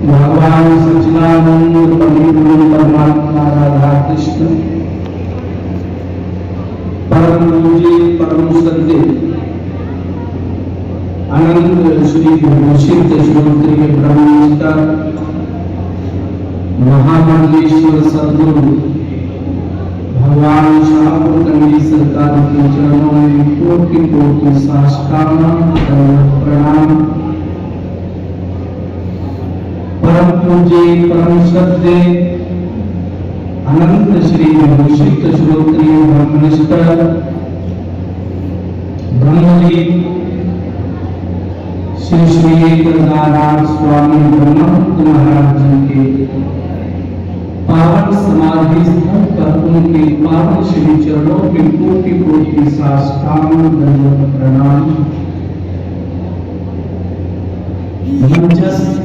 भगवान सच्चिदानंद पंडित परमात्मा राधा कृष्ण परम पूज्य परम सत्य अनंत श्री घोषित श्रोत्रिय ब्रह्मनिष्ठ महामंडलेश्वर सदगुरु भगवान शाहपुर कंडी सरकार के चरणों में कोटि कोटि साष्टांग प्रणाम। परम पूज्य परम सत्य अनंत श्री घोषित श्रोत्रिय ब्रह्मनिष्ठ ब्रह्मजी श्री श्री 1008 स्वामी ब्रह्मानंद महाराज जी के पावन समाधि स्थल पर उनके पावन श्री चरणों में कोटि कोटि साष्टांग दंडवत प्रणाम। मंचस्थ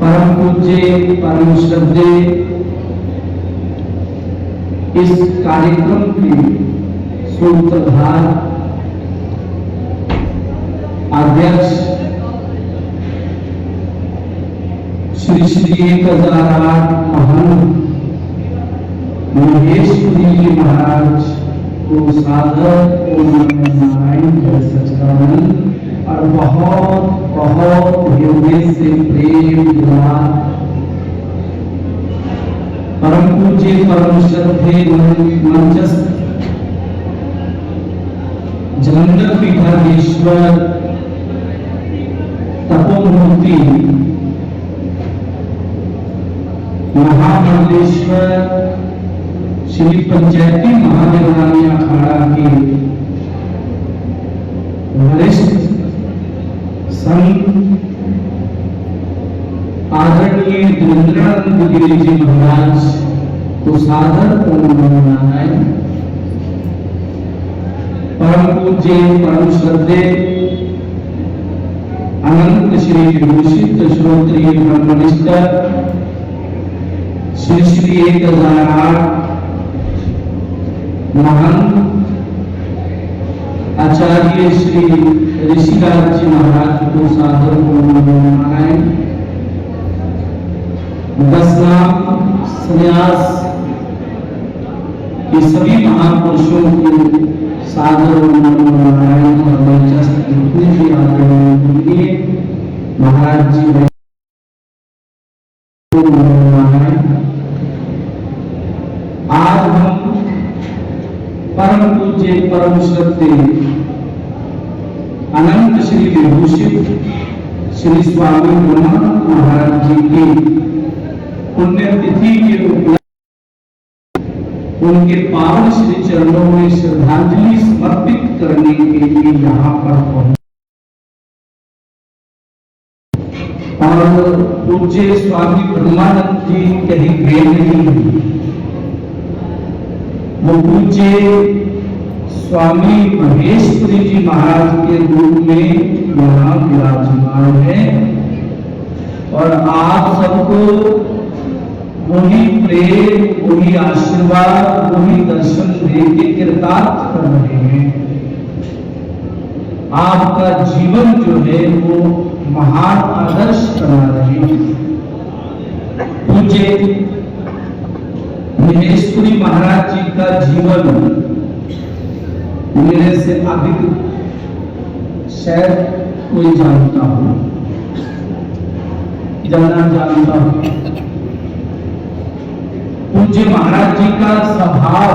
परम पूज्य परम श्रद्धेय इस कार्यक्रम के सूत्रधार अध्यक्ष श्री श्री 1008 महंत महेशपुरी जी महाराज को सादर ओम नारायण जय सच्चिदानंद और बहुत बहुत हृदय से प्रेम दुलार। परम पूज्य परम श्रद्धेय मंचस्थ जलंधर पीठाधीश्वर तपोमूर्ति महामंडलेश्वर श्री पंचायती महादेवरानी अखाड़ा के वरिष्ठ संत आदरणीय धीरेन्द्रानंद गिरी जी महाराज को सादर ओम नारायण। परम पूज्य परम श्रद्धेय अनंत श्री घोषित श्रोत्रिय ब्रह्मनिष्ठ श्री श्री 1008 महंत आचार्य श्री ऋषिराज जी महाराज को सादर ओम नारायण। 10 नाम संन्यास के सभी महापुरुषों को सादर ओम नारायण और मंचस्थ जितने भी आदरणीय महाराज जी ओम नारायण। आज हम परम पूज्य परम श्रद्धेय अनंत श्री विभूषित श्री स्वामी ब्रह्मानंद महाराज जी की पुण्यतिथि के उपलक्ष्य उनके पावन श्री चरणों में श्रद्धांजलि समर्पित करने के लिए यहाँ पर पहुंचे और पूज्य स्वामी ब्रह्मानंद जी कहीं गए नहीं, वो पूज्य स्वामी महेशपुरी जी महाराज के रूप में यहाँ विराजमान है और आप सबको वही प्रेम वही आशीर्वाद वही दर्शन देके कृतार्थ कर रहे हैं। आपका जीवन जो है वो महान आदर्श बना रहे हैं। पूज्य महेशपुरी महाराज जी का जीवन मेरे से अधिक शायद कोई जानता हो, जानता हो। पूज्य महाराज जी का स्वभाव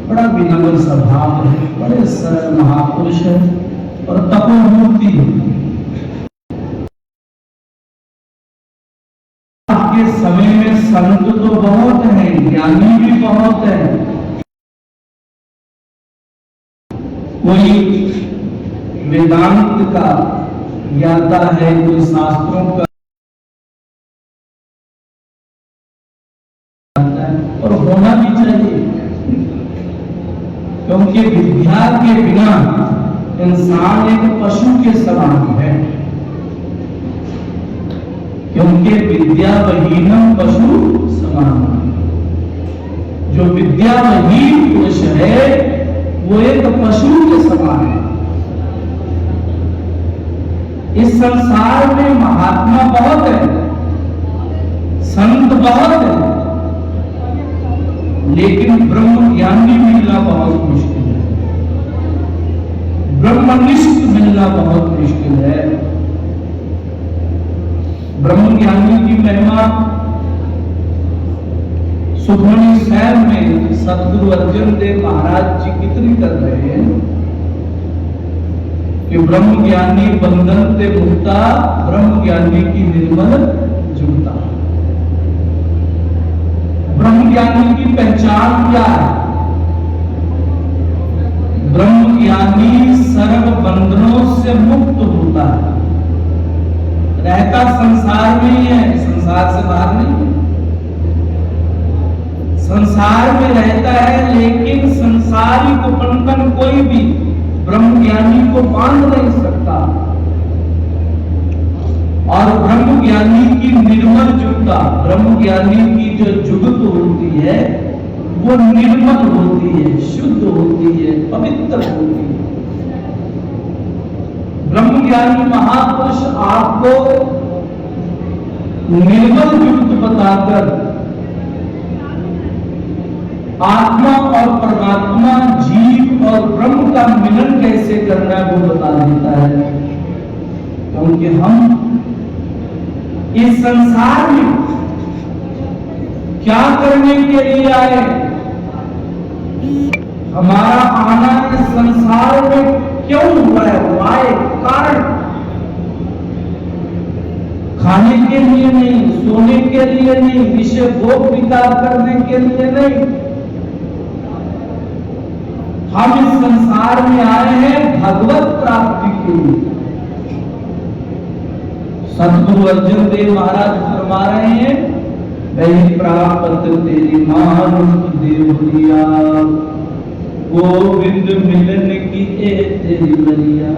बड़ा विनम्र स्वभाव है, बड़े सरल महापुरुष है और तपोमूर्ति है। आज के समय में संत तो बहुत हैं, ज्ञानी भी बहुत है। कोई वेदांत का ज्ञाता है, कोई शास्त्रों का और होना भी चाहिए, क्योंकि विद्या के बिना इंसान एक पशु के समान है, क्योंकि विद्या वहीनम पशु समान। जो विद्यावहीन पुरुष है वो एक पशु के समान है। इस संसार में महात्मा बहुत है, संत बहुत है, लेकिन ब्रह्म ज्ञानी मिलना बहुत मुश्किल है, ब्रह्मनिष्ठ मिलना बहुत मुश्किल है। ब्रह्म ज्ञानी की महिमा सुखमनी साहब में सतगुरु अर्जन देव महाराज जी कितनी कर रहे हैं कि ब्रह्म ज्ञानी बंधन से मुक्ता, ब्रह्म ज्ञानी की निर्मल जुगता। ब्रह्म ज्ञानी की पहचान क्या है? ब्रह्म ज्ञानी सर्व बंधनों से मुक्त होता है, रहता संसार में ही है, संसार से बाहर नहीं है। संसार में रहता है, लेकिन संसारी को बंधन कोई भी ब्रह्म ज्ञानी को बांध नहीं सकता। और ब्रह्म ज्ञानी की निर्मल जुगता, ब्रह्म ज्ञानी की जो जुगत होती है वो निर्मल होती है, शुद्ध होती है, पवित्र होती है। ब्रह्म ज्ञानी महापुरुष आपको निर्मल जुगत बताकर आत्मा और परमात्मा, जीव और ब्रह्म का मिलन कैसे करना है वो बता देता है। क्योंकि हम इस संसार में क्या करने के लिए आए, हमारा आना इस संसार में क्यों हुआ है, वाय कारण। खाने के लिए नहीं, सोने के लिए नहीं, विषय भोग विकार करने के लिए नहीं। हम इस संसार में आए हैं भगवत प्राप्ति के लिए। सतगुरु अर्जन देव महाराज फरमा रहे हैं, वही प्राप्त तेरी मानुष देव दिया, गोविंद मिलन की ए तेरी मरिया।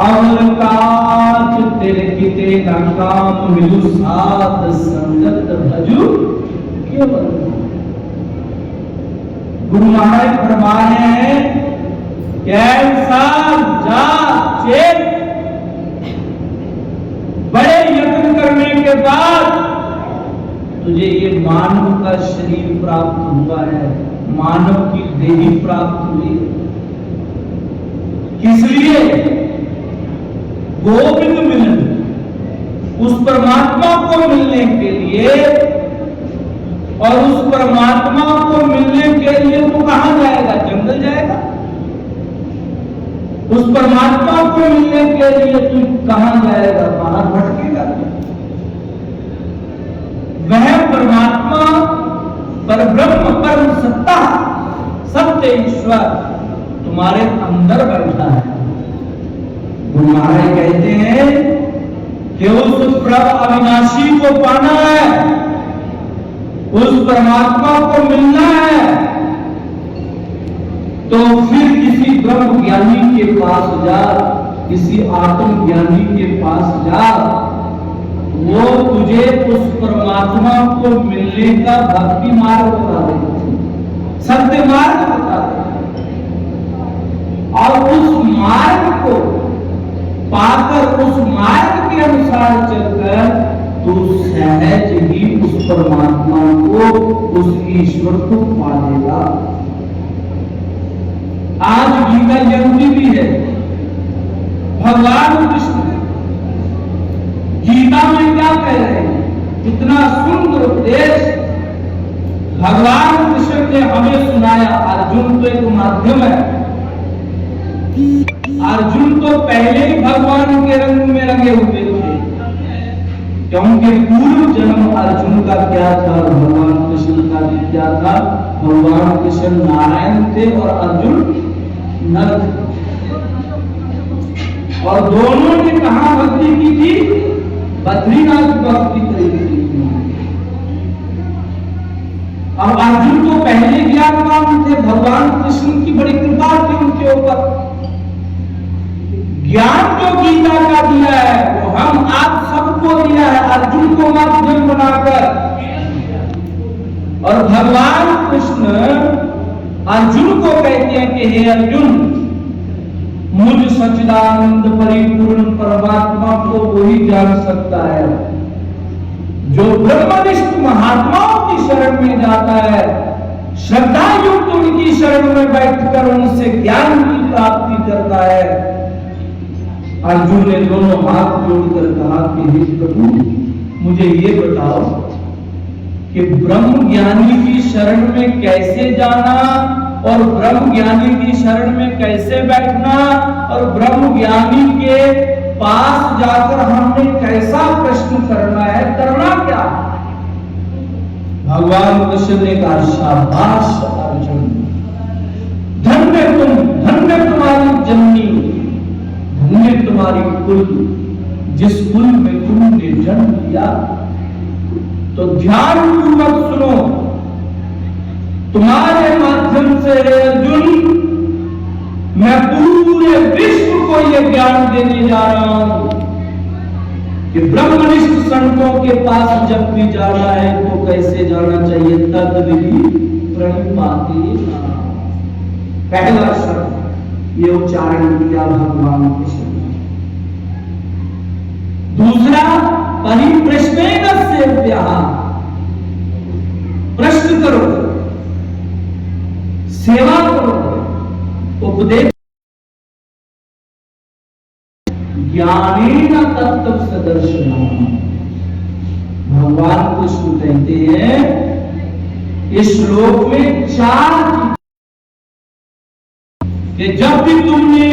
अवल काज तेरे किते ना काम, मिलू साध संगत भजू केवल। गुरु महाराज फरमा रहे हैं कि ऐसा जा चेत, बड़े यत्न करने के बाद तुझे ये मानव का शरीर प्राप्त हुआ है, मानव की देही प्राप्त हुई। किस लिए? गोविंद मिलन, उस परमात्मा को मिलने के लिए। और उस परमात्मा को मिलने के लिए वो कहां जाएगा? जंगल जाएगा। उस परमात्मा को मिलने के लिए तू कहां जाएगा? बाहर भटकेगा। वह परमात्मा, पर ब्रह्म, परम सत्ता, सत्य ईश्वर तुम्हारे अंदर बैठा है। गुरु महाराज कहते हैं कि उस प्रभु अविनाशी को पाना है, उस परमात्मा को मिलना है, तो फिर किसी ब्रह्म ज्ञानी के पास जा, किसी आत्म ज्ञानी के पास जा। वो तुझे उस परमात्मा को मिलने का भक्ति मार्ग बता दे, सत्य मार्ग बता दे। और उस मार्ग को पाकर, उस मार्ग के अनुसार चलकर तो सहज ही उस परमात्मा को, उस ईश्वर को पा लेगा। आज गीता जयंती भी है। भगवान कृष्ण गीता में क्या कह रहे हैं? इतना सुंदर उपदेश भगवान कृष्ण ने हमें सुनाया। अर्जुन तो एक माध्यम है। अर्जुन तो पहले ही भगवान के रंग में रंगे हुए थे, क्योंकि पूर्व जन्म अर्जुन का क्या था, भगवान कृष्ण का भी क्या था। भगवान कृष्ण नारायण थे और अर्जुन नर थे। और दोनों ने कहां भक्ति की थी? बद्रीनाथ भक्ति करी थी। अब अर्जुन को पहले ज्ञानवान थे, भगवान कृष्ण की बड़ी कृपा थी उनके ऊपर। ज्ञान जो गीता का दिया है वो हम आप सबको दिया है, अर्जुन को माध्यम बनाकर। और भगवान कृष्ण अर्जुन को कहते हैं कि हे अर्जुन, मुझ सच्चिदानंद परिपूर्ण परमात्मा को वही जान सकता है जो ब्रह्मनिष्ठ महात्माओं की शरण में जाता है, श्रद्धा युक्त उनकी शरण में बैठकर उनसे ज्ञान की प्राप्ति करता है। अर्जुन ने दोनों हाथ जोड़कर कहा कि हे प्रभु, मुझे ये बताओ कि ब्रह्म ज्ञानी की शरण में कैसे जाना और ब्रह्म ज्ञानी की शरण में कैसे बैठना और ब्रह्म ज्ञानी के पास जाकर हमने कैसा प्रश्न करना है, करना क्या? भगवान कृष्ण ने कहा, शाबाश अर्जुन, धन्य तुम, धन्य तुम्हारी जननी, धन्य तुम्हारी कुल, जिस कुल में तुमने जन्म लिया। तो ध्यान पूर्वक सुनो, तुम्हारे माध्यम से अर्जुन मैं पूरे विश्व को यह ज्ञान देने जा रहा हूं कि ब्रह्मनिष्ठ संतों के पास जब भी जाना है तो कैसे जाना चाहिए। तद्विधि प्रणिपाते। पहला शब्द ये उच्चारण किया भगवान कृष्ण। दूसरा, परिप्रश्नेन सेव्यः, प्रश्न करो, सेवा करो, उपदेश। ज्ञानेन तत्व सदर्शनम्। भगवान कृष्ण कहते हैं इस श्लोक में चार कि जब भी तुमने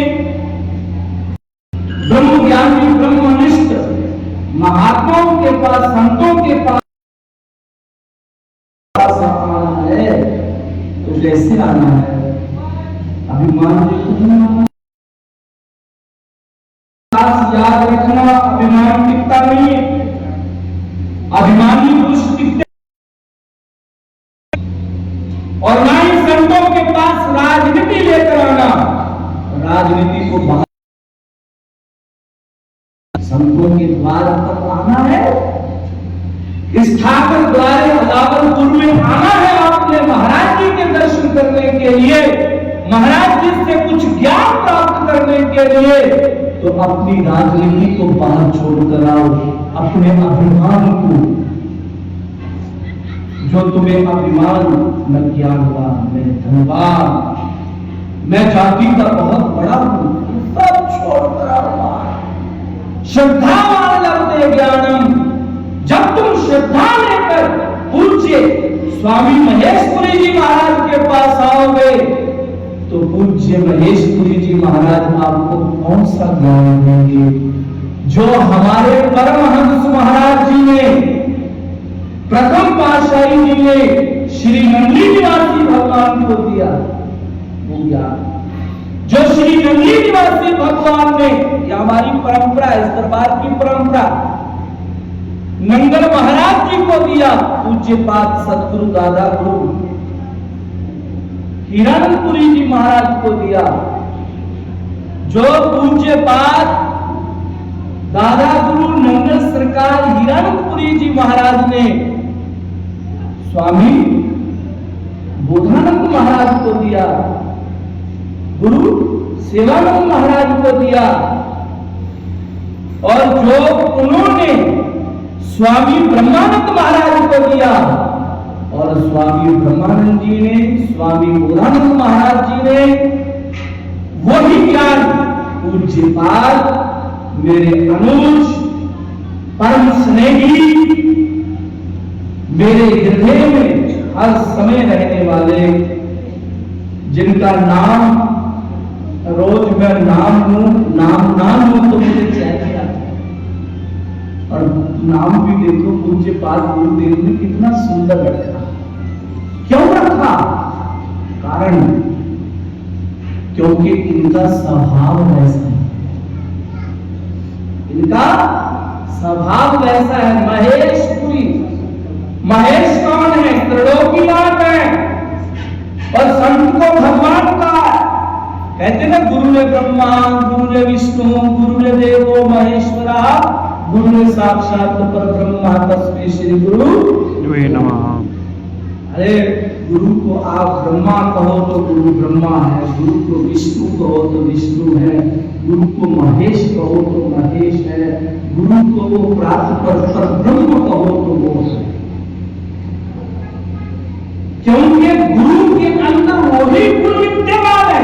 ब्रह्म ज्ञानी ब्रह्मनिष्ठ महात्माओं के पास, संतों के पास आना है तो कैसे आना है? अभिमान याद रखना, अभिमान टिकता नहीं, अभिमानी पुरुष टिकते। और ना ही संतों के पास राजनीति लेकर आना, राजनीति को बाहर, संतों के द्वार पर आना है, इस ठाकर द्वारे अलावलपुर में आना है आपने महाराज जी के दर्शन करने के लिए, महाराज जी से कुछ ज्ञान प्राप्त करने के लिए। तो अपनी राजनीति को बाहर छोड़कर आओ, अपने अभिमान को, जो तुम्हें अभिमान, मैं ज्ञानवान, मैं धनवान, मैं जाति का बहुत बड़ा हूं, सब छोड़कर आओ। श्रद्धावान लभते ज्ञानम। जब तुम श्रद्धा लेकर पूज्य स्वामी महेशपुरी जी महाराज के पास आओगे तो पूज्य महेशपुरी जी महाराज आपको कौन सा ज्ञान देंगे जो हमारे परमहंस महाराज जी ने, प्रथम पातशाही जी ने श्री नंदी निवासी भगवान को दिया। वो ज्ञान जो श्री नंदी निवासी भगवान ने, यह हमारी परंपरा, इस दरबार की परंपरा, नंगल महाराज जी को दिया। पूज्यपाद सतगुरु दादा गुरु हिरणपुरी जी महाराज को दिया। जो पूज्यपाद दादा गुरु नंगल सरकार हिरणपुरी जी महाराज ने स्वामी बोधानंद महाराज को दिया, गुरु सेवानंद महाराज को दिया, और जो उन्होंने स्वामी ब्रह्मानंद महाराज को दिया, और स्वामी ब्रह्मानंद जी ने, स्वामी बोधानंद महाराज जी ने वही ज्ञान पूज्यपाद मेरे अनुज परम स्नेही, मेरे हृदय में हर समय रहने वाले, जिनका नाम रोज मैं नाम लूं तो मुझे चैन नहीं आता। और नाम भी देखो पूज्यपाद गुरुदेव ने कितना सुंदर रखा। क्यों रखा? कारण क्योंकि इनका स्वभाव ऐसा है। स्वभाव वैसा है। महेशपुरी, महेश कौन है? त्रिलोकीनाथ है और संत को भगवान का कहते ना, गुरु ने ब्रह्मा, गुरु ने विष्णु, गुरु ने देवो महेश्वरा, गुरु ने साक्षात परब्रह्म तस्मै श्री गुरु नमः। अरे गुरु को आप ब्रह्मा कहो तो गुरु ब्रह्मा है, गुरु को विष्णु कहो तो विष्णु है, गुरु को महेश कहो तो महेश है, गुरु को वो प्राप्त पर ब्रह्म कहो तो वो है। क्योंकि गुरु के अंदर वही गुण विद्यमान है।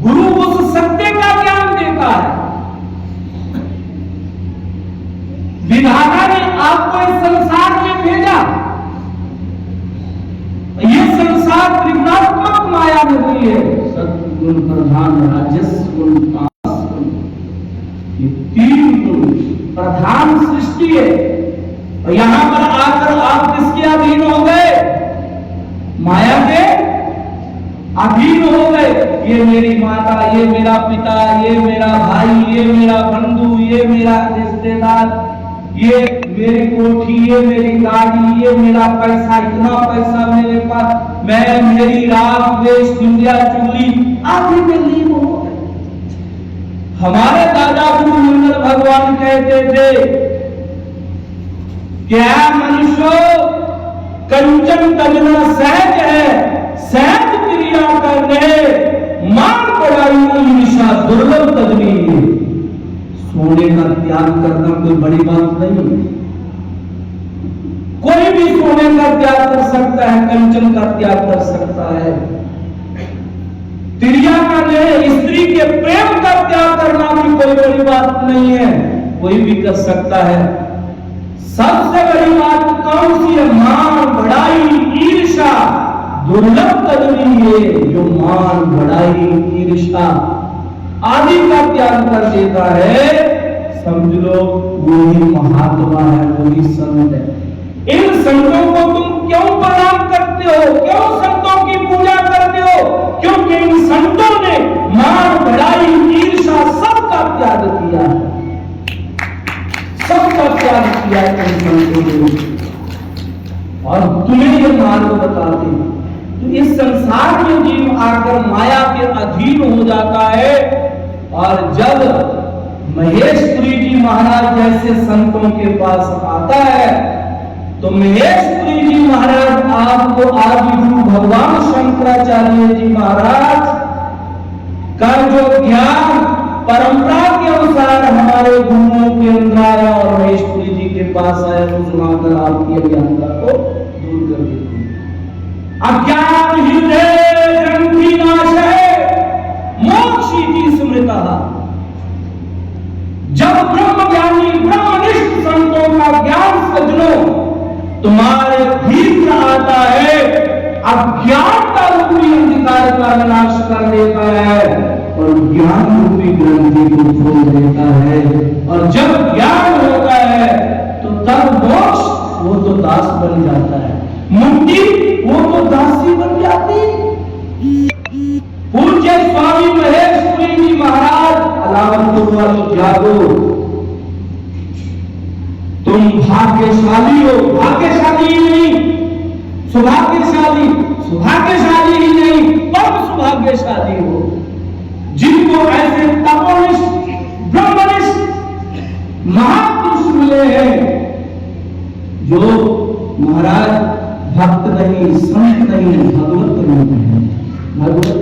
गुरु उस सत्य का ज्ञान देता है। विधाता ने आपको इस संसार में भेजा। ये संसार त्रिगुणात्मक माया नगरी है। सत्गुण प्रधान, राजस गुण, तामस गुण, ये तीन गुण प्रधान सृष्टि है। और यहां पर आकर आप किसके अधीन हो गए? माया के अधीन हो गए। ये मेरी माता, ये मेरा पिता, ये मेरा भाई, ये मेरा बंधु, ये मेरा रिश्तेदार, ये मेरी कोठी, ये मेरी गाड़ी, ये मेरा पैसा, इतना पैसा मेरे पास, मैं, मेरी रात, देश, दुनिया, चुगली आदि में लीन हो गए। हमारे दादा गुरु मंगल भगवान कहते थे, क्या मनुष्य कंचन तजना सहज है, सहज क्रिया करने मान पड़ाई ईर्षा दुर्लभ तजनी। सोने का त्याग करना कोई बड़ी बात नहीं। कोई भी सोने का त्याग कर सकता है, कंचन का त्याग कर सकता है। क्रिया करने, स्त्री के प्रेम का त्याग करना भी कोई बड़ी बात नहीं है, कोई भी कर सकता है। सबसे बड़ी बात कौन सी है? मान बढ़ाई ईर्षा दुर्लभ तजनी है। जो मान बढ़ाई ईर्षा आदि का त्याग कर देता है, समझ लो वही महात्मा है, वही संत है। इन संतों को तुम क्यों प्रणाम करते हो? क्यों संतों की पूजा करते हो? क्योंकि इन संतों ने मान बढ़ाई ईर्षा सबका त्याग किया है, सबका त्याग किया है इन संतों ने। और तुम्हें ये मार्ग बताते हैं। तो इस संसार में जीव आकर माया के अधीन हो जाता है। और जब महेशपुरी जी महाराज जैसे संतों के पास आता है, तो महेशपुरी जी महाराज आपको आदि गुरु भगवान शंकराचार्य जी महाराज का जो ज्ञान परंपरा के अनुसार हमारे गुरुओं के अंदर आया और महेशपुरी जी के पास आया, तो सुनाकर आपकी अज्ञानता को दूर कर देती है। अज्ञान हृदय ग्रंथि नाशय मोक्षीति स्मृता। जब ब्रह्म ज्ञानी ब्रह्मनिष्ठ संतों का ज्ञान सजनों तुम्हारे भीतर आता है, अज्ञानता रूपी अंधकार का नाश कर देता है और ज्ञान रूपी ग्रंथि को खोल देता है। और जब ज्ञान होता है तो तब मोक्ष वो तो दास बन जाता है, मुक्ति वो तो दासी बन जाती। पूज्य स्वामी महेशपुरी जी महाराज अलावत वालों जागो, तुम भाग्यशाली हो। भाग्यशाली ही नहीं, सौभाग्यशाली, सौभाग्यशाली ही नहीं, परम सौभाग्यशाली हो, जिनको ऐसे तपोनिष्ठ ब्रह्मनिष्ठ महापुरुष मिले हैं, जो महाराज भक्त नहीं, संत नहीं, भगवत रूप है, भगवत।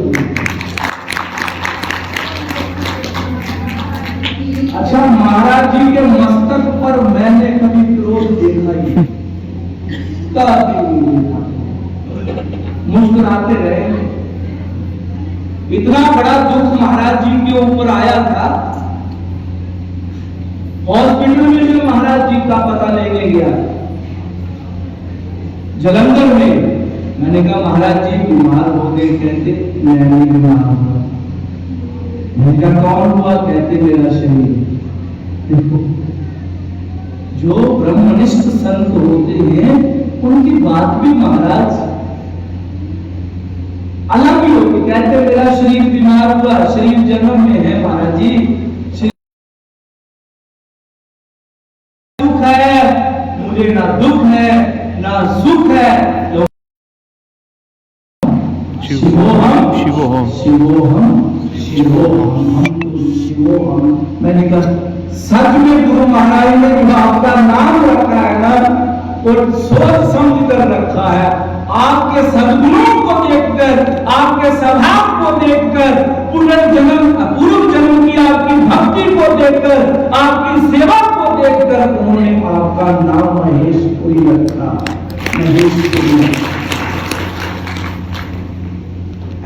अच्छा, महाराज जी के मस्तक पर मैंने कभी क्रोध देखा ही कभी नहीं देखा। मुस्कुराते रहे। इतना बड़ा दुख महाराज जी के ऊपर आया था, हॉस्पिटल में जो महाराज जी का पता लेने गया जलंधर में, मैंने कहा महाराज जी बीमार हो गए। कहते मैं नहीं बीमार हुआ। मैंने कहा कौन हुआ? कहते मेरा शरीर। देखो, जो ब्रह्मनिष्ठ संत होते हैं उनकी बात भी महाराज अलग ही होती। कहते मेरा शरीर बीमार हुआ, शरीर जन्म में है महाराज जी, मुझे ना दुख है ना सुख है। शिवोहम शिवोहम शिवोहम शिवोहम शिवोहम। मैंने कहा सच में गुरु महाराज ने जो आपका नाम रखा है ना, और सोच समझ कर रखा है। आपके सद्गुणों को देखकर, आपके स्वभाव को देखकर, पूर्व जन्म की आपकी भक्ति को देखकर, आपकी सेवा को देखकर उन्होंने आपका नाम महेशपुरी रखा। महेशपुरी।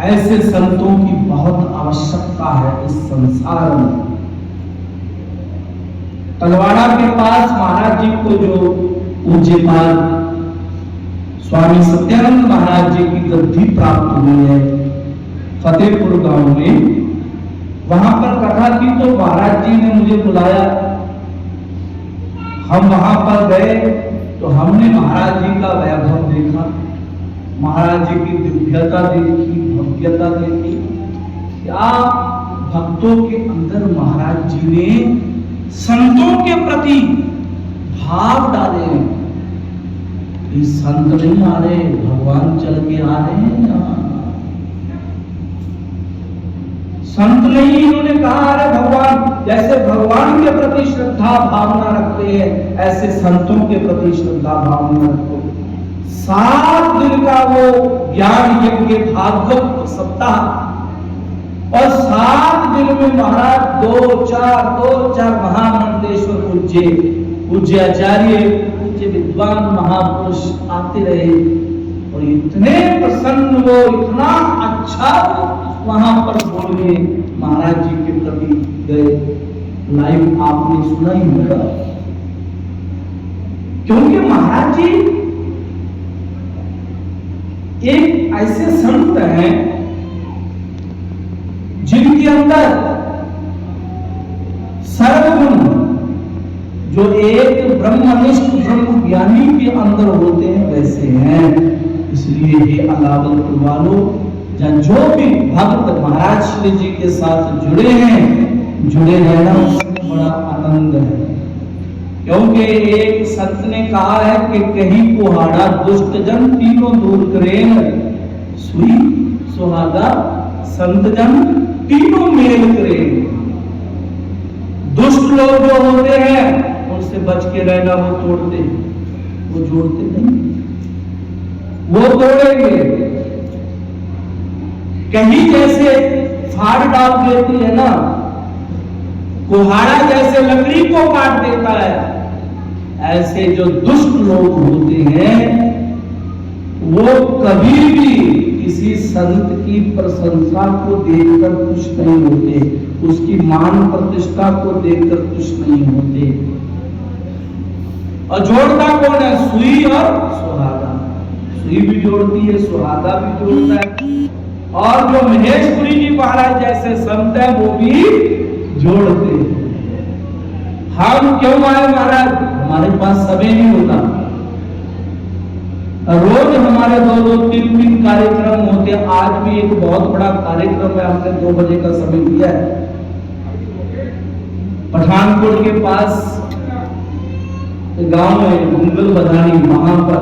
ऐसे संतों की बहुत आवश्यकता है इस संसार में। तलवाड़ा के पास महाराज जी को जो पूज्यपाद स्वामी सत्यानंद महाराज जी की गद्दी प्राप्त हुई है फतेहपुर गांव में, वहां पर कथा थी तो महाराज जी ने मुझे बुलाया। हम वहां पर गए तो हमने महाराज जी का वैभव देखा, महाराज जी की दिव्यता देखी, भव्यता देखी। क्या भक्तों के अंदर महाराज जी ने संतों के प्रति भाव डाले हैं। ये संत नहीं आ रहे, भगवान चल के आ रहे हैं यहाँ। संत नहीं, इन्होंने कहा अरे भगवान, जैसे भगवान के प्रति श्रद्धा भावना रखते हैं ऐसे संतों के प्रति श्रद्धा भावना रखो। 7 दिन का वो ज्ञान यज्ञ भागवत सप्ताह, और 7 दिन में महाराज 2-4 महामंडलेश्वर पूज्य आचार्य, पूज्य विद्वान महापुरुष आते रहे, और इतने प्रसन्न वो, इतना अच्छा वहां पर बोले महाराज जी के प्रति गए। लाइव आपने सुना ही होगा, क्योंकि महाराज जी एक ऐसे संत हैं जिनके अंदर सर्वगुण जो एक ब्रह्मनिष्ठ ब्रह्म ज्ञानी के अंदर होते हैं वैसे हैं। इसलिए ये अलावलपुर वालों, जो भी भक्त महाराज श्री जी के साथ जुड़े हैं, जुड़े रहना उसमें बड़ा आनंद है। क्योंकि एक संत ने कहा है कि कहीं कुहाड़ा दुष्ट जन तीनों दूर करें, सुई सुहागा संत जन तीनों मेल करें। दुष्ट लोग जो होते हैं उनसे बच के रहना, वो तोड़ते, वो जोड़ते नहीं, वो तोड़ेंगे। कहीं जैसे फाड़ डाल देती है ना, कुहाड़ा जैसे लकड़ी को काट देता है, ऐसे जो दुष्ट लोग होते हैं वो कभी भी किसी संत की प्रशंसा को देखकर खुश नहीं होते, उसकी मान प्रतिष्ठा को देखकर खुश नहीं होते। और जोड़ता कौन है? सुई और सुहागा। सुई भी जोड़ती है, सुहागा भी जोड़ता है, और जो महेशपुरी जी महाराज जैसे संत है वो भी जोड़ते हैं। हम क्यों आए महाराज? हमारे पास समय नहीं होता, रोज हमारे 2-3 कार्यक्रम होते। आज भी एक बहुत बड़ा कार्यक्रम है, हमने 2 बजे का समय दिया है पठानकोट के पास गांव में गुंगल बधानी, वहां पर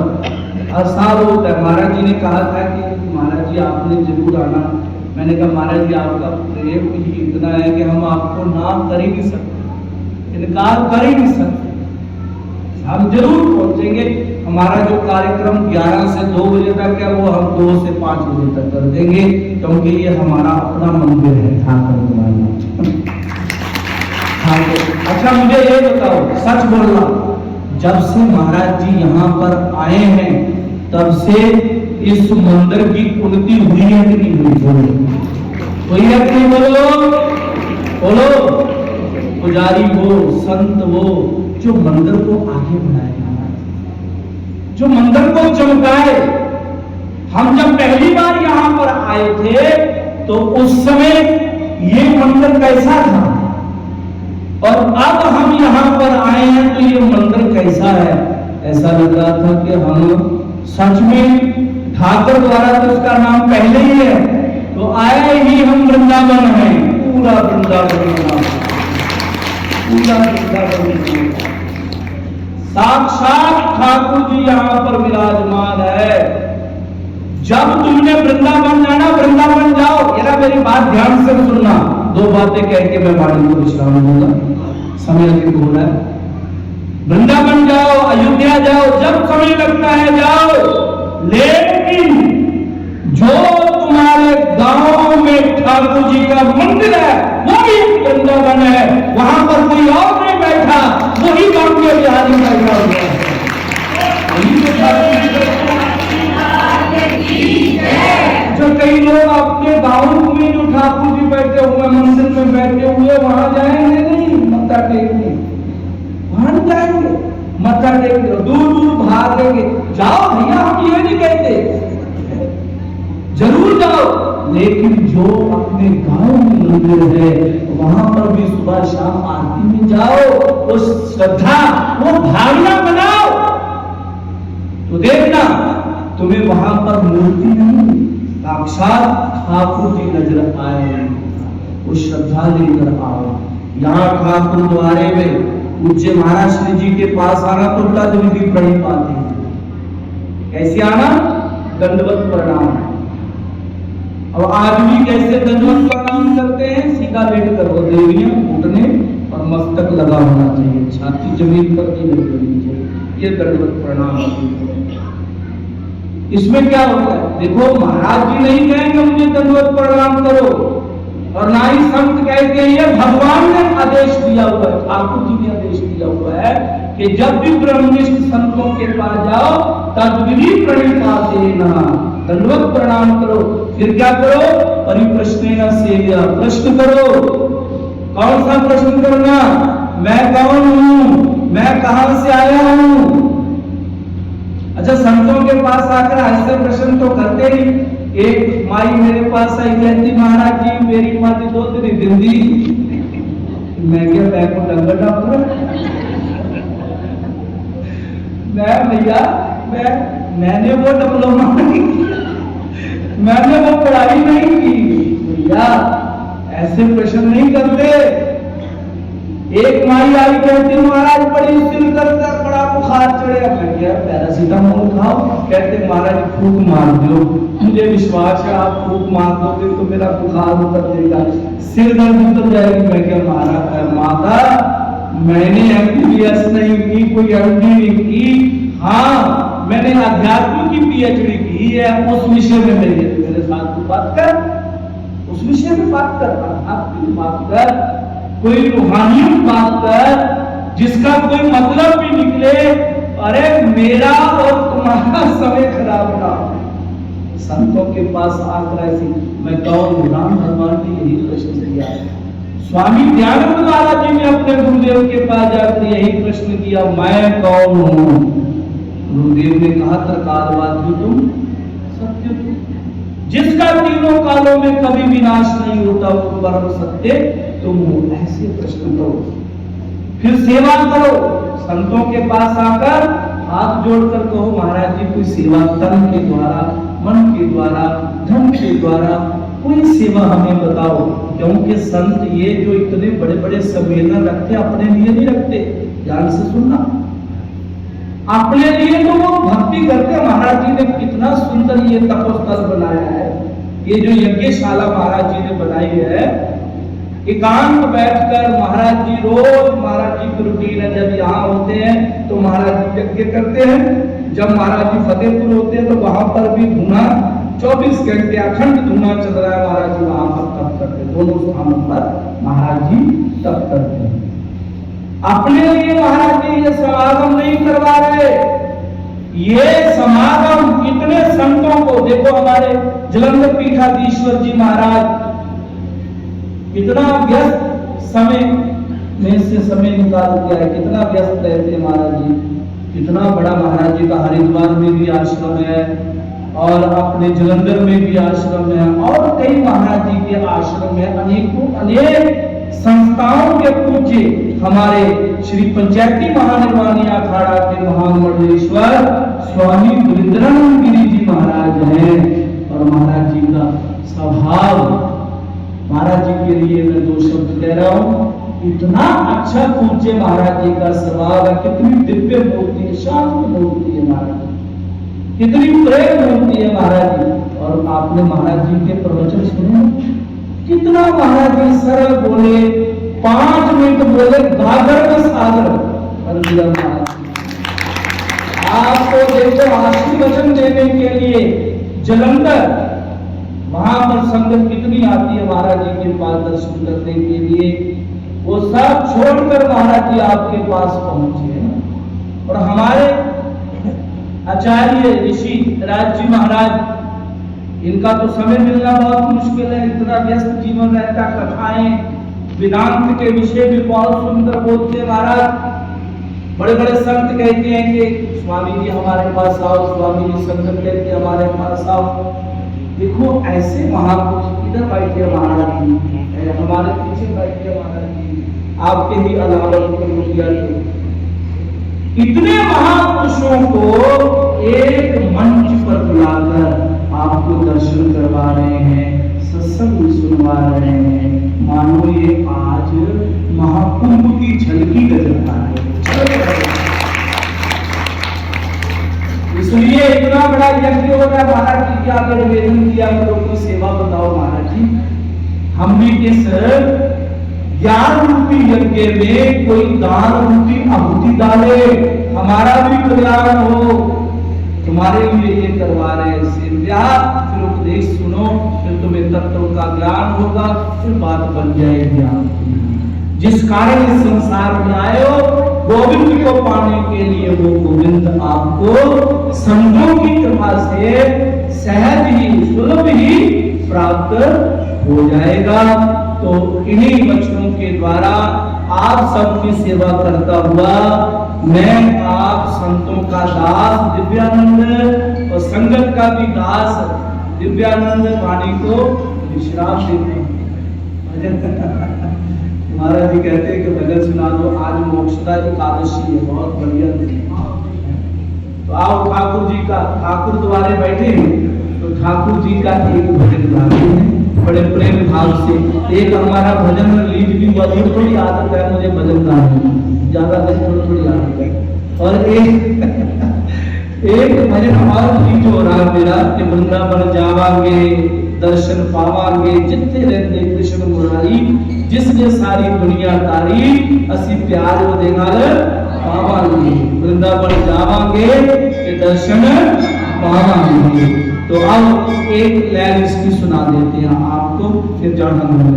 असार होता है। महाराज जी ने कहा था कि महाराज जी आपने जरूर आना। मैंने कहा महाराज जी आपका प्रेम ही इतना है कि हम आपको ना कर ही नहीं सकते, इनकार कर ही नहीं सकते। हम जरूर पहुंचेंगे। हमारा जो कार्यक्रम 11 से 2 बजे तक है वो हम 2 से 5 बजे तक कर देंगे, क्योंकि ये हमारा अपना मंदिर है ठाकुर। अच्छा मुझे ये बताओ, सच बोलना, जब से महाराज जी यहाँ पर आए हैं तब से इस मंदिर की उन्नति हुई है कि नहीं हुई? हुई है कि नहीं? बोलो। पुजारी वो, संत वो, जो मंदिर को आगे बढ़ाए, जो मंदिर को चमकाए। हम जब पहली बार यहाँ पर आए थे तो उस समय ये मंदिर कैसा था, और अब हम यहाँ पर आए हैं तो ये मंदिर कैसा है? ऐसा लग रहा था कि हम सच में ठाकुर द्वारा तो उसका नाम पहले ही है, तो आए ही हम वृंदावन हैं, पूरा वृंदावन, पूरा वृंदावन। साक्षात ठाकुर जी यहाँ पर विराजमान है। जब तुमने वृंदावन जाना, वृंदावन जाओ। जरा मेरी बात ध्यान से सुनना, दो बातें कह के मैं वाणी को विश्राम दूंगा, समय अधिक हो रहा है। वृंदावन जाओ, अयोध्या जाओ, जब समय लगता है जाओ, लेकिन जो तुम्हारे गांव में ठाकुर जी का मंदिर है वो भी वृंदावन है, वहां पर कोई और नहीं बैठा, वही गांव के बिहारी बैठा हुआ है। जो कई लोग अपने गांव में जो ठाकुर जी बैठे हुए मंदिर में बैठे हुए वहां जाएंगे नहीं, मत्था टेकने वहां जाएंगे, मत्था टेकने, दूर दूर भागेंगे। जाओ भैया, हम ये नहीं कहते, जरूर जाओ, लेकिन जो अपने गांव में मंदिर है वहां पर भी सुबह शाम आरती में जाओ, उस श्रद्धा वो भावना बनाओ, तो देखना तुम्हें वहां पर मूर्ति नहीं, साक्षात ठाकुर जी नजर आए, उस श्रद्धा लेकर आओ। यहाँ ठाकुर द्वारे में पूज्य महाराज श्री जी के पास आना तो तद विधि प्रणिपात है। कैसे आना? दंडवत प्रणाम। अब आदमी कैसे दंडवत प्रणाम करते हैं? सीधा लेट कर, वो देवियां घुटने और मस्तक लगा होना चाहिए, छाती जमीन पर नहीं लगनी चाहिए, ये दंडवत प्रणाम। इसमें क्या होता है? देखो, महाराज जी नहीं कहेंगे मुझे दंडवत प्रणाम करो, और ना ही संत कहते हैं, ये भगवान ने आदेश दिया हुआ है, ठाकुर जी ने आदेश दिया हुआ है कि जब भी ब्रह्मनिष्ठ संतों के पास जाओ तद विधि प्रणिपात देना, दंडवत प्रणाम करो। फिर क्या करो? परिप्रश्नेन सेव्या, प्रश्न करो। कौन सा प्रश्न करना? मैं कौन हूं, मैं कहां से आया हूं। अच्छा, संतों के पास आकर ऐसे प्रश्न तो करते नहीं। एक माई मेरे पास आई, कहती महाराज जी मेरी माती दो दिन दी, मैं क्या बैग को डंगर डॉक्टर, मैं भैया मैंने वो डिप्लोमा नहीं किया, मैंने वो पढ़ाई नहीं की। भैया ऐसे प्रश्न नहीं करते। एक माई आई, कहती महाराज बड़ी सिर दर्द, बड़ा बुखार चढ़े, मैं क्या पैरासीटामोल खाओ। कहते महाराज फूक मार दो, मुझे विश्वास है आप फूक मार दोगे तो मेरा बुखार उतर जाएगा, सिर दर्द उतर जाएगी। मैं क्या महाराज माता मैंने MBBS नहीं की, कोई MD नहीं की, हाँ मैंने अध्यात्म की PhD की है, उस विषय में मेरे साथ बात कर, उस विषय में बात कर, आपकी बात कर, कोई रूहानियत बात कर जिसका कोई मतलब भी निकले। अरे मेरा और तुम्हारा समय खराब ना हो। संतों के पास आकर ऐसी मैं कौन हूं? राम भगवान ने यही प्रश्न किया। स्वामी दयानंद महाराज जी ने अपने गुरुदेव के पास जाकर यही प्रश्न किया, मैं कौन हूं? गुरुदेव ने कहा, त्रिकालवाद तुम सत्य तुम, जिसका तीनों कालों में कभी विनाश नहीं होता वो परम सत्य तुम हो। ऐसे प्रश्न करो, फिर सेवा करो। संतों के पास आकर हाथ जोड़कर कहो, महाराज जी कोई सेवा तन के द्वारा, मन के द्वारा, धन के द्वारा कोई सेवा हमें बताओ। क्योंकि संत ये जो इतने बड़े बड़े सम्मेलन रखते अपने लिए नहीं रखते, ध्यान से सुनना, अपने लिए तो वो भक्ति करते। महाराज जी ने कितना सुंदर ये तपोस्थल बनाया है, ये जो यज्ञशाला महाराज जी ने बनाई है, एकांत बैठकर महाराज जी रोज, महाराज जी की रूटीन है, जब यहाँ होते हैं तो महाराज जी यज्ञ करते हैं, जब महाराज जी फतेहपुर होते हैं तो वहां पर भी धुना 24 घंटे अखंड धुना चल रहा है, महाराज जी वहां पर तप करते हैं, दोनों स्थानों पर महाराज जी तप करते हैं। अपने लिए महाराज जी ये समागम नहीं करवा रहे, ये समागम इतने संतों को देखो, हमारे जलंधर पीठाधीश्वर जी महाराज कितना व्यस्त समय में से समय निकाल दिया है, कितना व्यस्त रहते हैं महाराज जी, कितना बड़ा महाराज जी का हरिद्वार में भी आश्रम है और अपने जलंधर में भी आश्रम है और कई महाराज जी के आश्रम है, अनेकों अनेक संस्थाओं के पूज्य हमारे श्री पंचायती महानिर्वाणी अखाड़ा के महान मंडलेश्वर स्वामी वृंदावन गिरी जी महाराज हैं। और महाराज जी का स्वभाव, महाराज जी के लिए मैं दो शब्द कह रहा हूं, इतना अच्छा पूज्य महाराज जी का स्वभाव है, कितनी दिव्य मूर्ति है, शांत मूर्ति है महाराज जी, कितनी प्रेम मूर्ति है महाराज जी। और आपने महाराज जी के प्रवचन सुने, कितना महाराज जी सरल बोले, 5 मिनट बोले गागर में सागर कर दिया महाराज। आपको देखो आशीर्वचन देने के लिए जलंधर वहां पर संगत कितनी आती है महाराज जी के पास दर्शन करने के लिए, वो सब छोड़कर महाराज जी आपके पास पहुंचे हैं। और हमारे आचार्य ऋषि राज जी महाराज, इनका तो समय मिलना बहुत मुश्किल है, इतना व्यस्त जीवन रहता, कथाएं वेदांत के विषय भी बहुत सुंदर बोलते हैं महाराज। बड़े बड़े संत कहते हैं कि स्वामी जी हमारे पास आओ, स्वामी जी संगत कहते हैं हमारे पास आओ। देखो ऐसे महापुरुष इधर बैठे महाराज जी, हमारे पीछे बैठे महाराज जी, आपके ही अलावा इतने महापुरुषों को एक मंच पर बुलाकर आपको दर्शन करवा रहे हैं, सत्संग सुनवा रहे हैं, मानो ये आज महाकुंभ की झलकी नजर आ रही है। इसलिए इतना बड़ा यज्ञ हो रहा है महाराज जी, क्या आगे निवेदन किया हम लोग की सेवा बताओ महाराज जी। हम भी इस ज्ञान रूपी यज्ञ में कोई दान रूपी आहुति डाले, हमारा भी कल्याण हो, तुम्हारे लिए ये करवा रहे हैं सेव्या। फिर उपदेश सुनो, फिर तुम्हें तत्व का ज्ञान होगा, फिर बात बन जाएगी आपकी। जिस कारण इस संसार में आए हो गोविंद को पाने के लिए, वो गोविंद आपको संतों की कृपा से सहज ही सुलभ ही प्राप्त हो जाएगा। तो इन्हीं वचनों के द्वारा आप सबकी सेवा करता हुआ मैं आप संतों का दास दिव्यानंद और संगत का भी दास दिव्यानंद वाणी को विश्राम देते हैं। महाराज जी कहते हैं कि भजन सुना दो, आज मोक्षदा एकादशी है, बहुत बढ़िया दिन। तो आओ ठाकुर जी का, ठाकुर द्वारे बैठे हैं तो ठाकुर जी का एक भजन गाते हैं बड़े प्रेम भाव से। एक हमारा भजन रिलीज भी हुआ, थोड़ी आदत है मुझे भजन गाने की, ज्यादा नहीं थोड़ी आदत है। और एक भजन हमारा रिलीज हो रहा है मेरा कि वृंदावन जावांगे दर्शन पावांगे, जितने रहते कृष्ण मुरारी, जिसने सारी दुनिया तारी, असी प्यार वो देगा पावांगे, वृंदावन जावांगे दर्शन पावांगे। तो अब एक लाइन इसकी सुना देते हैं आपको, फिर जाना है।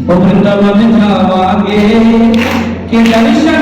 वृंदावन जावांगे के दर्शन